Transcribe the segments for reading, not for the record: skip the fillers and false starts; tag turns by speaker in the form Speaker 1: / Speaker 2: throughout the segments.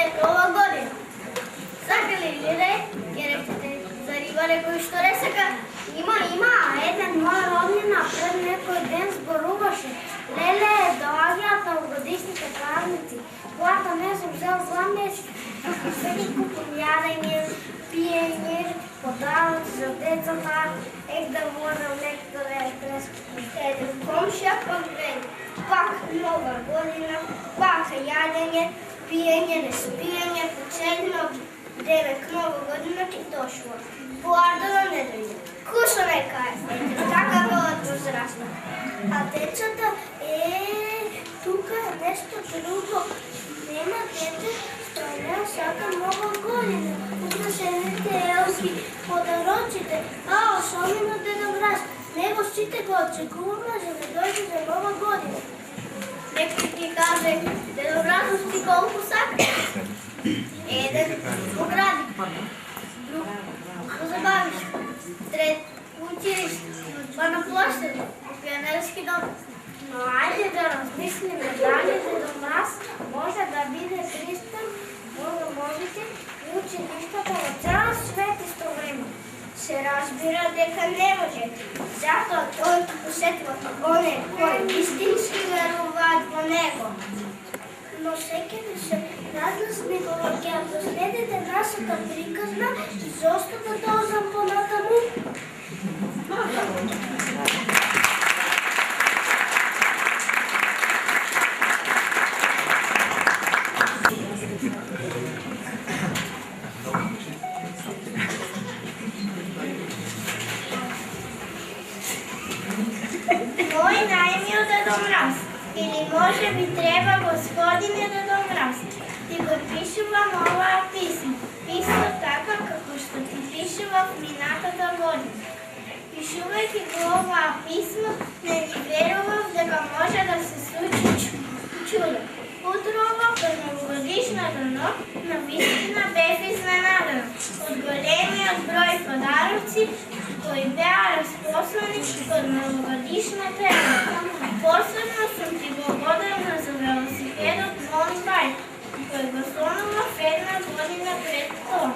Speaker 1: е нова година. Сакали ли не? Ќе речете, зариба некој што ресека? Има, еден мој роднина пред некој ден зборуваше. Леле, доаѓаат новогодишните празници. Плата не сум взел за месец. Всеки купам јадење, пиење, подароци за децата, да морам некој еден комшија, пак вели. Пак нова година, пак јадење, пиење, неспиење, почетно девек нова година ќе дошла. Боардова не дојде. Кушо нека е, така велат возраста. А децата, тука е нешто друго. Нема дете, што не сака нова година. Украшените елки, подароците, особено Деда Мраз. Него сите го очекуваме за да дојде за нова година. Некој ти каже, Дедо Мразов ти колку сака? Еден го гради, друг го забавиш, трет го училиште, па на площада, у пионерски дом. Но ајде да размислиме дали Дедо Мраз може да биде пристан, можете училиштата во цял свет истовремено. Се разбира дека не може, затоа тој посетува оне кои вистински веруваат во него. Но секаде се различни воваќе, ако следите нашата приказна, зошто да должам понатаму? Мој најмиот Дедо Мраз, или може би треба господине Дедо Мраз, ти го пишувам оваа писмо, исто така како што ти пишував минатата година. Пишувајќи го оваа писмо, не ни верував дека може да се случи чудо. Утрово, пред новогодишната ног, навистина бев изненадана од големиот број подароци кои беа разпослани од новогодишната ног. Посебно сум ти благодарна за велосипедот Монбајк, кој го сонував една година пред тоа.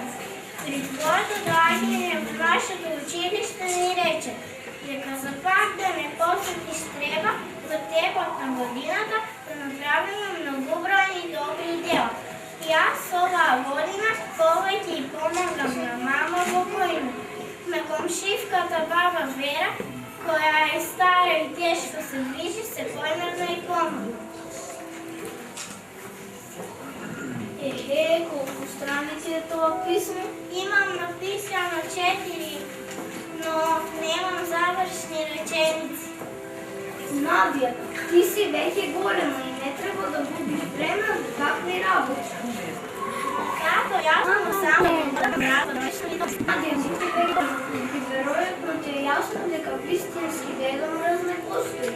Speaker 1: При твоето доаѓање во нашето училиште ни рече дека за пак да не посетиш треба за текот на годината да направиме многобројни добри дела. Јас оваа година повеќе и помагам на мама во којна. На комшивката баба Вера, која е стара и тешко се движи, се појмерна и помагам. Колку страници е тоа писмо? Имам написано 4, но немам завршни реченици. Надја, ти си веќе голема и не треба да губиш време за такви работи. Како јас само Надја, ти си веројатно ти е јасно дека вистински Дедо Мраз не постои.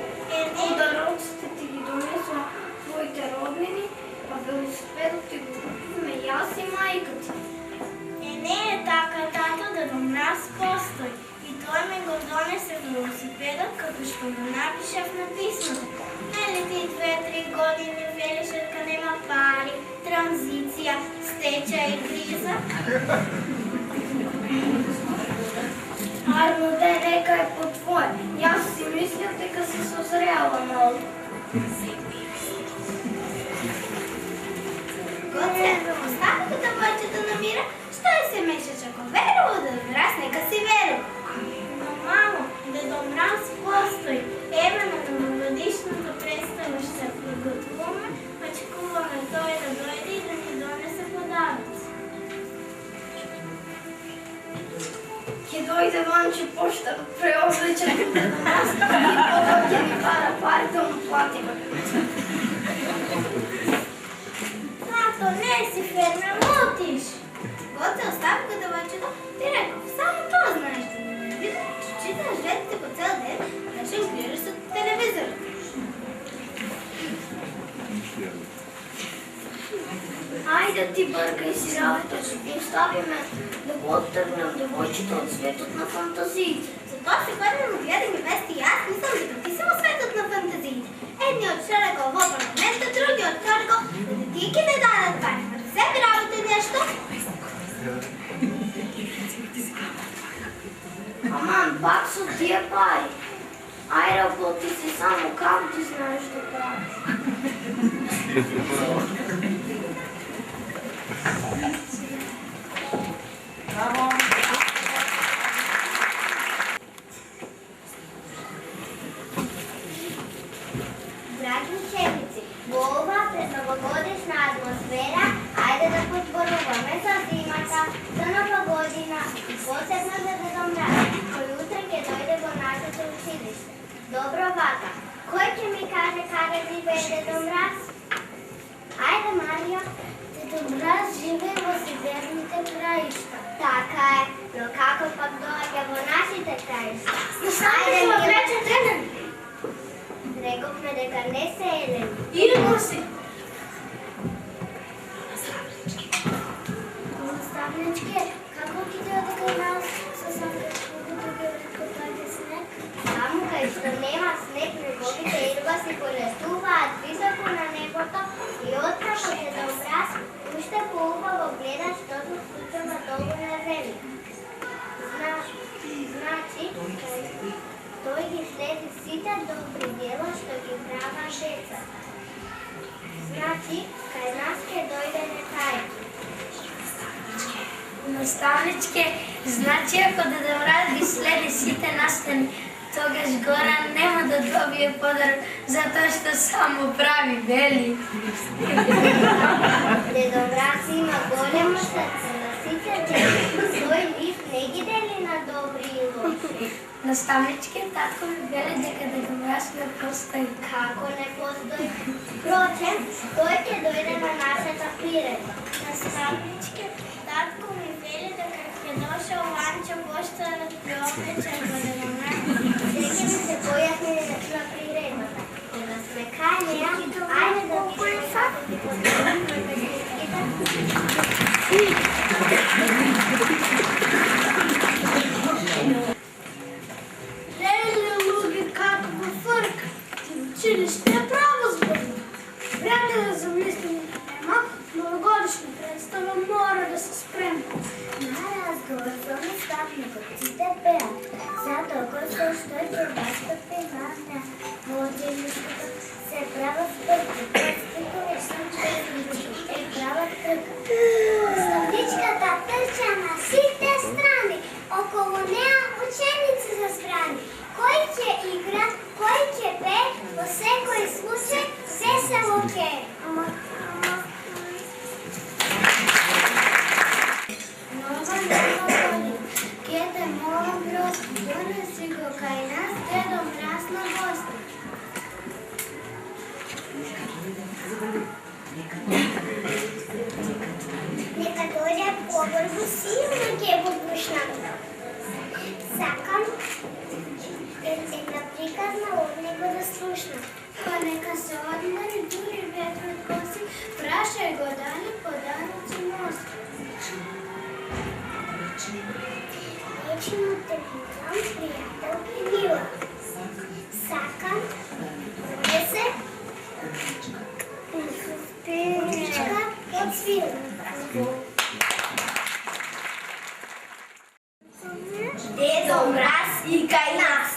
Speaker 1: Подароците ти ги донесува твоите роднини, а велосипедот ти го купиме јас и мајка ти. Не е така, тато, Дедо Мраз постои. И тој ме го донесе велосипедот како што го напишав на писмото. Нели ти 2-3 години велиш дека нема пари, транзиција, стечај и криза? Арно да е нека е по твој. Јас си мислев дека си созреала малку. Гоце, оставката мојчето намира, што е се мешаш ако верува да Мраз, нека си верува. Но мамо, Дедо Мраз постои. Еве на новогодишната представа ще приготвуваме, очекуваме тој да дојде и да ни донесе подароци. Ќе дојде Ванчо поштар, преоблечен Дедо Мраз и потом ќе ми пара пари да му платиме. Тато, не си ферме, мутиш. Гоце, оставката Ванчето, ти реков, само тоа знаеш да не видиш, че читаш ветите по цел ден, да ще гледаш от телевизора. Ајде ти бъркай си работа, ще ги оставиме да го оттърнем девойчето от светот на фантазиите. Затоа ще ходим да гледаме вести и аз мислам дека ти си во светот на фантазиите. Едниот ще рекол во парламента, другиот ќе рекол да ти ги не дадат пари. Sebi radite nešto? Aman, bak su ti je pari. Aeroport, ti si samo kam ti znaš što praviš.
Speaker 2: Bravo.
Speaker 1: Dragi učenici, ova prednovogodišnja atmosfera, ajde da podboruvаме za zimata, za nova godina i posebno za Dedom Mraz, koji utrek je dojde go našето učilište. Dobro vata, koji će mi kaže kada žive Dedo Mraz? Ajde Mario, Dedo Mraz žive vo sjeverните краища. Така е, но како пак доаѓа во нашите краища? Ajde Миле, рековме дека не се елени.
Speaker 2: Idemo si.
Speaker 1: Наставничке, како ќе дојде кај нас со сакачко друге рекотајте снег? Таму кај што нема снег, неговите ирбаси полетуваат високо на небото и откако Дедо Мраз уште поубаво гледа што се случува долу на земја. Значи, тој ги следи сите добри дела што ги прават деца. Значи, кај нас ќе дојде некајки.
Speaker 3: Наставничке, значи ако Дедо Мраз ги следи сите настани, тогаш Горан нема да добие подарок затоа што само прави вели.
Speaker 1: Дедо Мраз има големо срце на сите деца. Тој лив не ги дели на добри и лоши.
Speaker 3: Наставничке, татко ми вели дека Дедо Мраз не постои.
Speaker 1: Како не постои? Впрочем, тој ќе дојде на нашата приредба.
Speaker 3: Наставничке, татко ми вели дека ќе дошол Ванчо Поштарот и оплечен во Дедо Мраз.
Speaker 1: Сега ми се појасни на приредбата. Кога сме кај неа, ајде да видиме како ти поздравам професорките.
Speaker 2: Леле, луги, како го фрка. Ти училиште е право зборно. Време да замислим тема, новогодишна представа мора да се спремва.
Speaker 1: На разговор со наставникот сите пеат. Затоа кој што ќе башка певање во училиштето се прават трка. Стикови случаи е прават трка. Наставничката трча на сите страни. Околу неа ученици се збрани. Кој ќе игра, кој ќе пее, во секој случај весело ќе е. Нова година, ке те молам грозди, донеси го кај нас, Дедо Мраз на гости. Нека дојде побрзо силно ке во гушната. Сакам една приказна од него да слушнам. Па нека се одмори, дури ветрот коси, прашај го дали подароци носи. Вечно те викам, пријателки мила. Сакам да се пејачка од свила.
Speaker 4: Дедо Мраз и кај нас.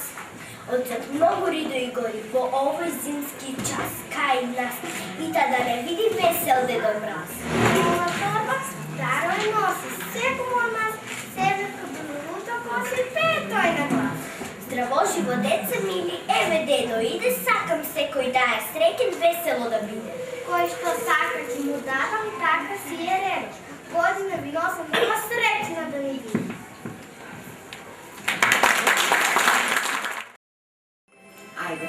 Speaker 4: Отсад многу ридо и гори во овој зимски час кај нас. И та да не види весел Дедо Мраз.
Speaker 1: Нова торба, старо и носи. Секому од нас себе каду луто коси, пее тој на глас.
Speaker 4: Здраво живо деца мили, еве дедо иде, сакам секој да е среќен, весело да биде.
Speaker 1: Кој што сака ќе му давам, така си е редо. Година ви носам, нема среќна да ни биде.
Speaker 4: Ајде.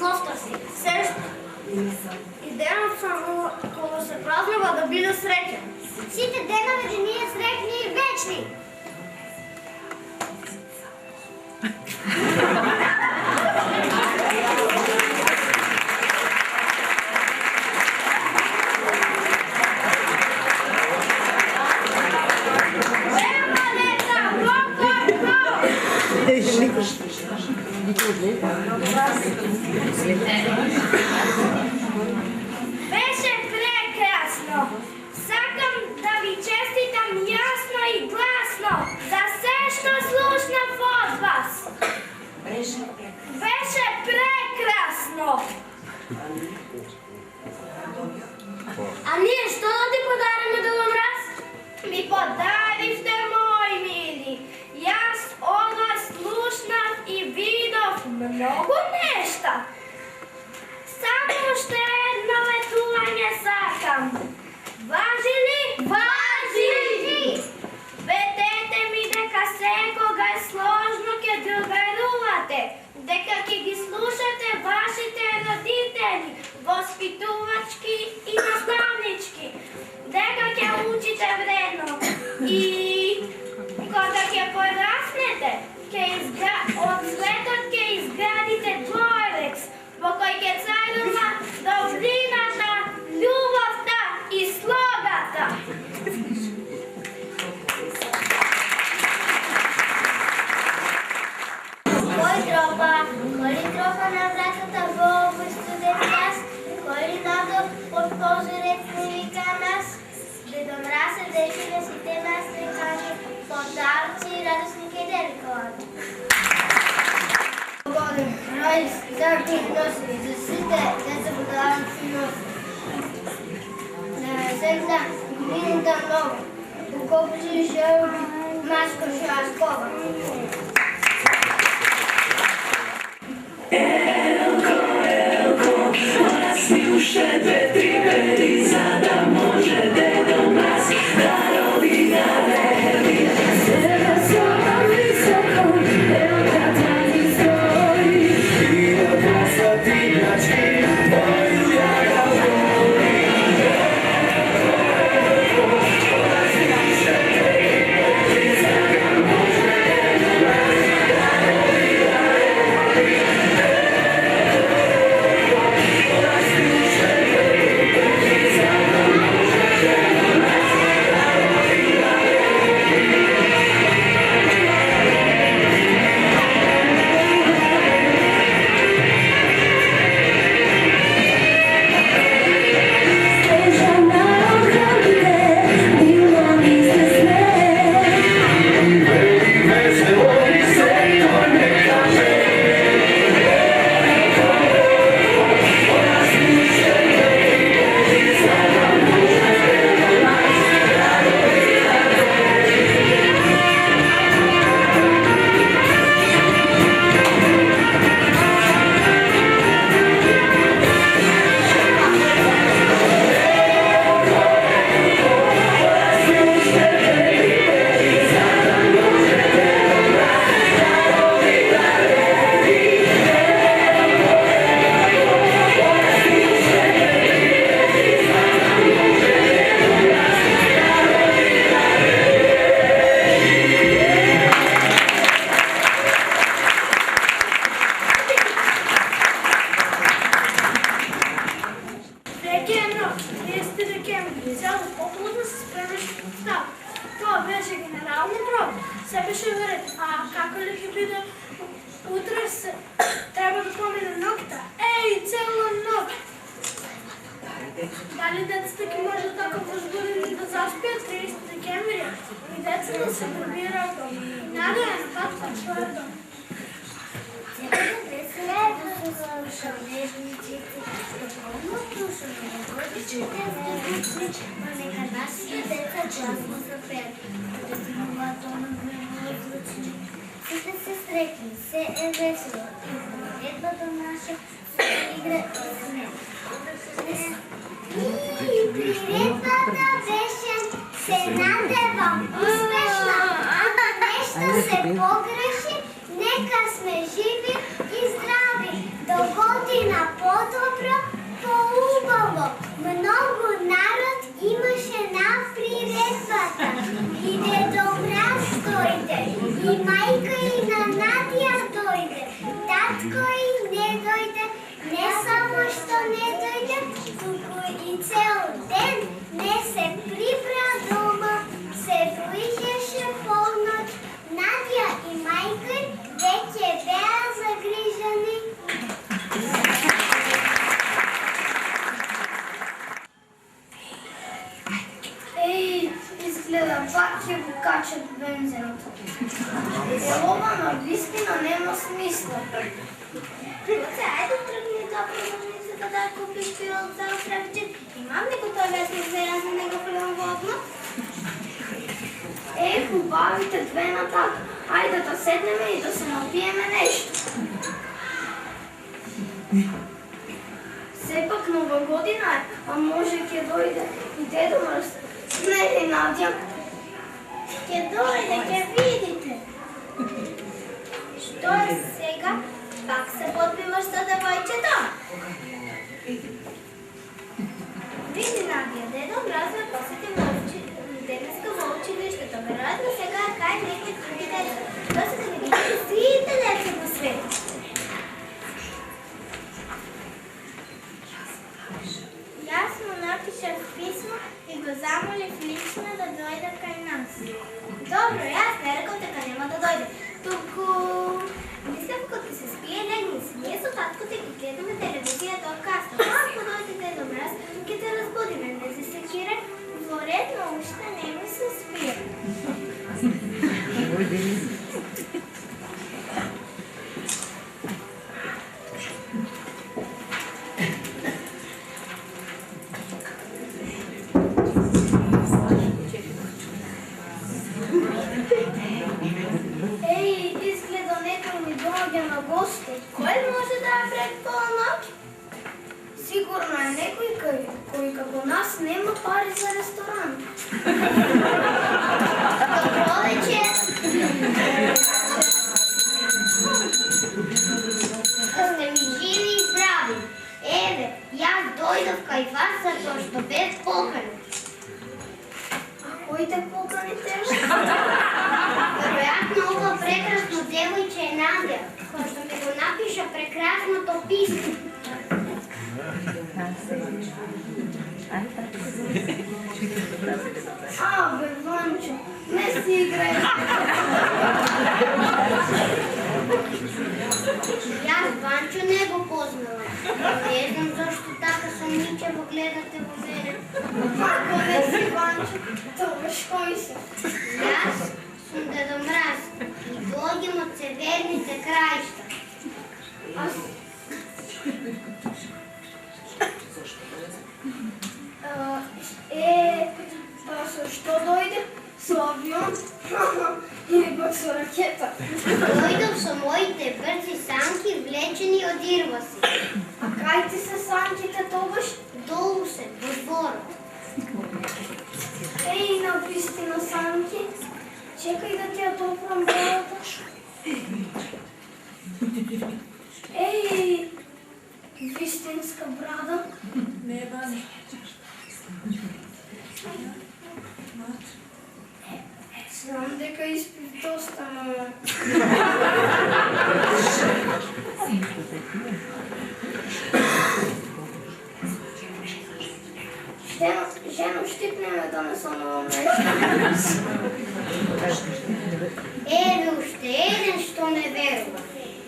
Speaker 2: злоста си, сеща. И денот само кога се празнува да биде среќен.
Speaker 1: Сите денови да ние среќни и вечни.
Speaker 2: Беше прекрасно! Сакам да ви честитам јасно и гласно за се што слушнав од вас. Беше прекрасно! А ние што да ти подариме, Дедо Мраз? Ми подаривте, мои мили. Јас од вас слушнав и видов многу нешта. Само уште едно ветување сакам. Важи ли? Важи! Ветете ми дека секогаш сложно ќе другарувате, дека ќе ги слушате вашите родители, воспитувачки и наставнички, дека ќе учите вредно и кога ќе пораснете, од светот ќе изградите дворец, во кој ќе царува добрината, љубовта и слогата.
Speaker 1: Кој тропа на вратата во овој студен час, кој ли надо под пожарец не вика нас, Дедо Мраз се дечи да сите нас не каже, подарци и радостни ке деликуват. Годен крај закон носи, за сите деца подарци носи. Сега годината много, покопчи шел маско шаскова.
Speaker 5: Uše dve, tri beriza da može Dedo Mraz da robi na veri. Seba soba visoko, evo kad radi stoji i od glasa divnački tvoju ja ga volim. Beriza da može Dedo Mraz da robi na veri.
Speaker 2: Се беше вред, а како ли ќе биде утре се треба да помине ноќта. Еј, цела ноќ. Дали децата ќе може така возбудени да заспијат 30 декември и деца да се прибираат надо е нападка тврдо.
Speaker 1: Нека нашите деца гласно запеат, да зимуваат много звучни. Сите се среќни, се е весело и наредбата наша се игра и смех. Приредбата беше се надевам успешна, нешто се погреши, нека сме живи и здрави до година. пак ќе го качат бензинот. Ова на вистина нема смисла.
Speaker 4: Оце, ајде тргни до продавницата да купиш пилот за отревче. Имам ли готовия за јас за него филм водно?
Speaker 1: Хубавите две нататък. Айде да седнеме и да се напиеме нещо. Все пак нова година е, а може ќе дойде и Дедо Мраз. Не ли, Надя?
Speaker 4: Ќе дойде, ќе видите. Што е сега? Пак се подбиваш за девојчето? Види, Надя, Дедо Мраз ме посети денеска во училиштето. Веројатно сега е кај некои други деца. Тоа се да видите сите деца на светот. Јас му напишав писмо и го замолив лично да дојде кај нас. Добро, јас не реков дека нема да дојде. Туку мислев кога ќе се спие легни си. Ние со татко те ги гледаме телевизијата од касно. Ако дојде Дедо Мраз, ќе те разбудиме. Не се секира, во ред, но уште не ми се спие.
Speaker 1: Изгледа некој ми доаѓа на гости.
Speaker 4: Кој може да е пред полноќ?
Speaker 1: Сигурно е некој кој како нас нема пари за ресторан.
Speaker 4: Добро вечер!
Speaker 1: Да сте ми живи и здрави. Еве, јас дојдов кај вас затоа што бев поканет. А кој те покани тебе? Веројатно ова прекрасно девојче е Надја, која што ми го напиша прекрасното писмо. Бе, Ванчо, не си играј. Јас Ванчо не го познавам. Не знам зашто така сомничево гледате во мене. Ако не си Ванчо, тогаш кој си? Јас сум Дедо Мраз и доаѓам од северните краишта. Со што дојде? Со авион? Или пак со ракета? Дојдов со моите брзи санки влечени од ирваси. А кај ти се санките тогаш? Долу се, во дворот. Навистина санки. Чекај да ти ја допрам брадата. Вистинска брада.
Speaker 5: Не, Бани.
Speaker 1: Знам дека испив доста, но... Жено, штипнеме да не са ново нещо. Еве, уште еден што не верува.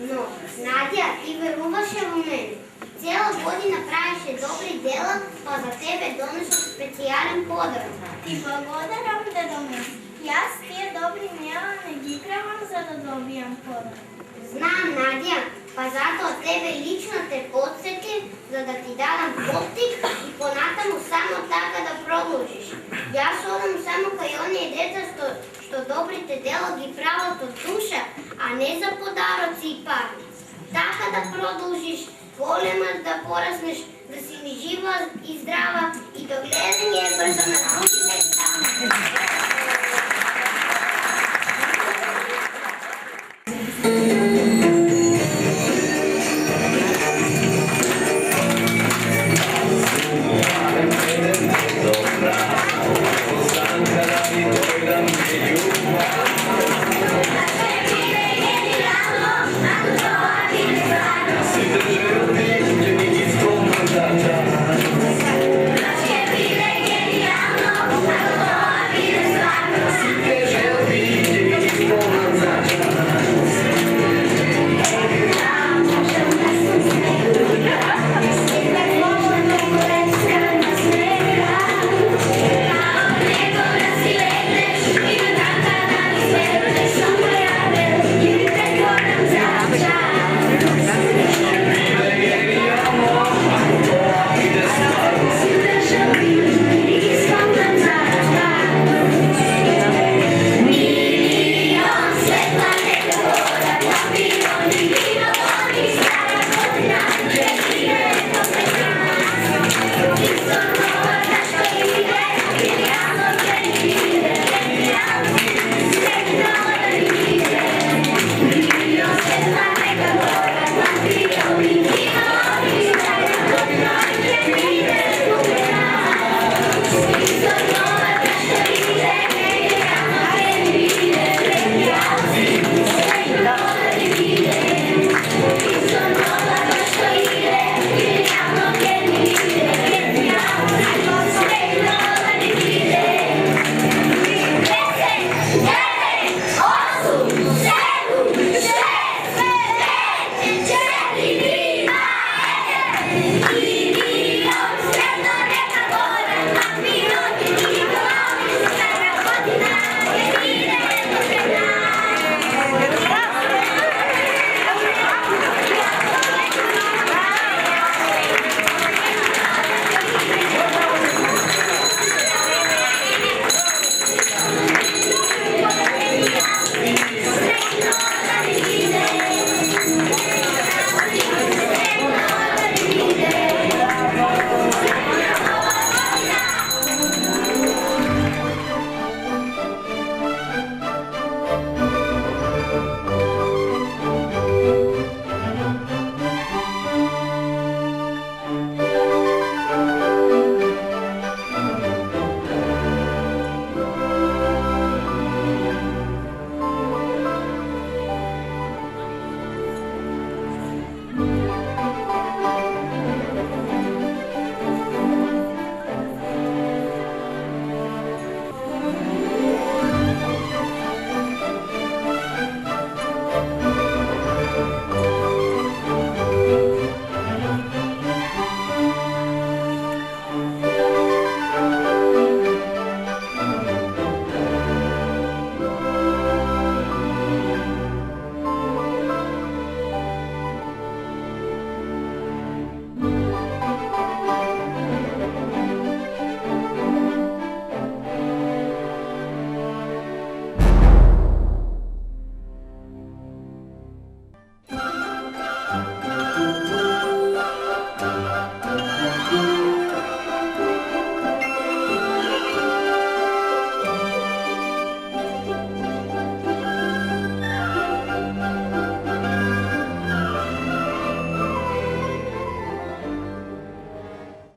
Speaker 1: Но, Надја, ти веруваше во мене. Цела година правеше добри дела, па за тебе донесох специјален подарок.
Speaker 4: Ти благодарам, Дедо Мраз. Јас тие добри дела не ги правам за да добијам подарок.
Speaker 1: Знам, Надја, па затоа тебе лично те подсетив за да ти дадам поттик и понатаму само така да продолжиш. Јас одам само кај оние деца што добрите дела ги прават од душа, а не за подароци и пари. Така да продолжиш, голема да пораснеш, да си ми жива и здрава и до гледање брзо на други